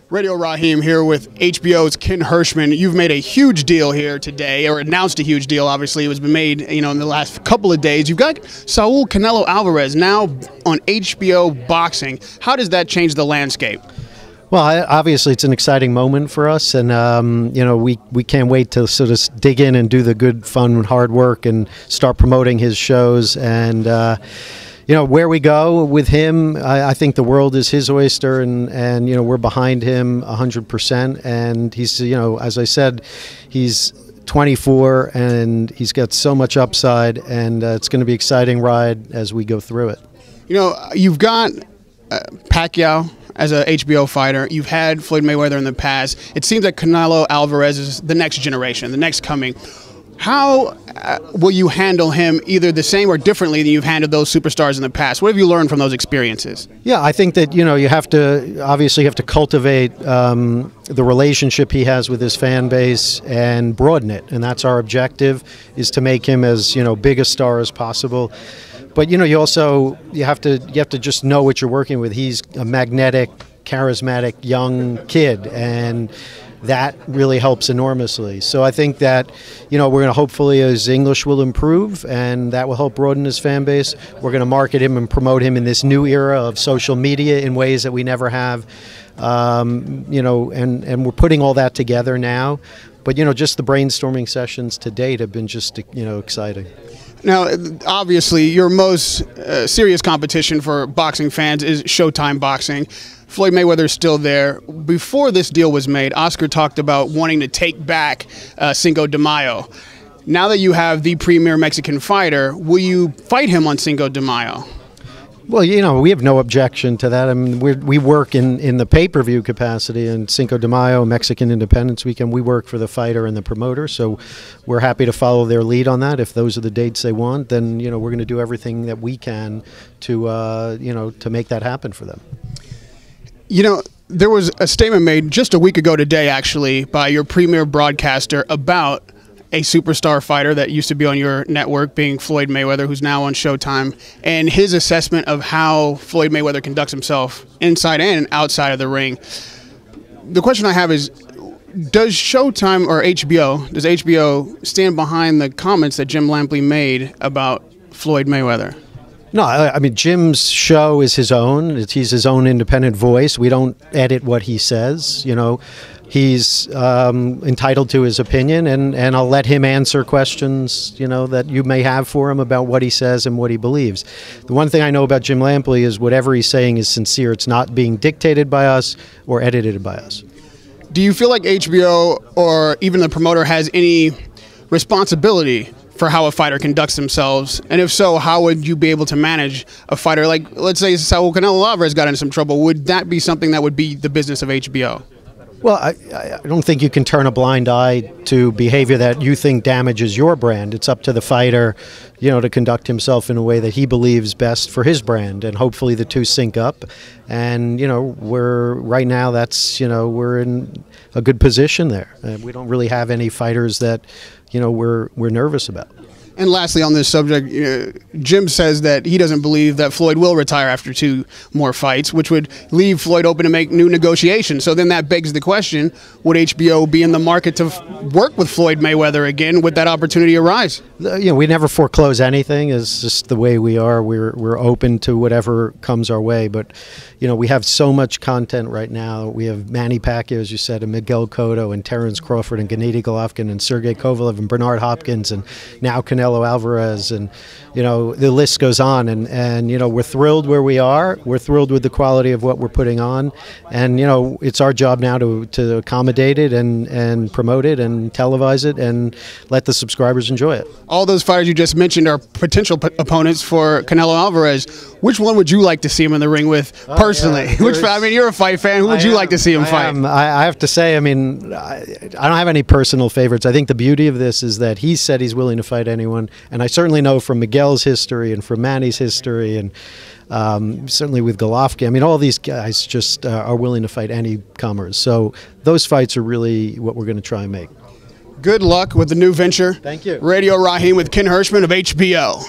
Radio Raheem here with HBO's Ken Hirschman. You've made a huge deal here today, or announced a huge deal. Obviously, it was been made, in the last couple of days. You've got Saul Canelo Alvarez now on HBO Boxing. How does that change the landscape? Well, obviously, it's an exciting moment for us, and we can't wait to sort of dig in and do the good, fun, hard work and start promoting his shows. And where we go with him, I think the world is his oyster, and we're behind him 100%. And he's, as I said, he's 24 and he's got so much upside, and it's going to be an exciting ride as we go through it. You've got Pacquiao as a HBO fighter. You've had Floyd Mayweather in the past. It seems that Canelo Alvarez is the next generation, the next coming. How will you handle him either the same or differently than you've handled those superstars in the past? What have you learned from those experiences? Yeah, I think that, you have to cultivate the relationship he has with his fan base and broaden it. And that's our objective, is to make him as, big a star as possible. But, you have to just know what you're working with. He's a magnetic, charismatic young kid, and that really helps enormously. So I think that, we're going to hopefully his English will improve, and that will help broaden his fan base. We're going to market him and promote him in this new era of social media in ways that we never have, and we're putting all that together now. But, just the brainstorming sessions to date have been just, exciting. Now, obviously, your most serious competition for boxing fans is Showtime Boxing. Floyd Mayweather is still there. Before this deal was made, Oscar talked about wanting to take back Cinco de Mayo. Now that you have the premier Mexican fighter, will you fight him on Cinco de Mayo? Well, we have no objection to that. I mean, we work in the pay-per-view capacity, and Cinco de Mayo, Mexican Independence Weekend, we work for the fighter and the promoter, so we're happy to follow their lead on that. If those are the dates they want, then, we're going to do everything that we can to, to make that happen for them. There was a statement made just a week ago today, actually, by your premier broadcaster about a superstar fighter that used to be on your network, being Floyd Mayweather, who's now on Showtime, and his assessment of how Floyd Mayweather conducts himself inside and outside of the ring. The question I have is, does Showtime or HBO, does HBO stand behind the comments that Jim Lampley made about Floyd Mayweather? No, I mean, Jim's show is his own. He's his own independent voice. We don't edit what he says, He's entitled to his opinion, and I'll let him answer questions, that you may have for him about what he says and what he believes. The one thing I know about Jim Lampley is whatever he's saying is sincere. It's not being dictated by us or edited by us. Do you feel like HBO or even the promoter has any responsibility for how a fighter conducts themselves? And if so, how would you be able to manage a fighter? Like, let's say Saul Canelo Alvarez got into some trouble. Would that be something that would be the business of HBO? Well, I don't think you can turn a blind eye to behavior that you think damages your brand. It's up to the fighter, to conduct himself in a way that he believes best for his brand, and hopefully the two sync up. And we're right now, that's we're in a good position there. We don't really have any fighters that we're nervous about. And lastly, on this subject, Jim says that he doesn't believe that Floyd will retire after 2 more fights, which would leave Floyd open to make new negotiations. So then that begs the question, would HBO be in the market to work with Floyd Mayweather again? Would that opportunity arise? We never foreclose anything. It's just the way we are. We're open to whatever comes our way. But, we have so much content right now. We have Manny Pacquiao, as you said, and Miguel Cotto, and Terence Crawford, and Gennady Golovkin, and Sergey Kovalev, and Bernard Hopkins, and now Canelo Alvarez, and the list goes on, and we're thrilled where we are. We're thrilled with the quality of what we're putting on, and it's our job now to accommodate it and promote it and televise it and let the subscribers enjoy it. All those fighters you just mentioned are potential opponents for Canelo Alvarez. Which one would you like to see him in the ring with personally? Yeah, you're a fight fan. Who would you like to see him fight? I have to say, I don't have any personal favorites. I think the beauty of this is that he said he's willing to fight anyone, and I certainly know from Miguel's history and from Manny's history, and certainly with Golovkin. All these guys just are willing to fight any comers. So those fights are really what we're going to try and make. Good luck with the new venture. Thank you. Radio Raheem with Ken Hirschman of HBO.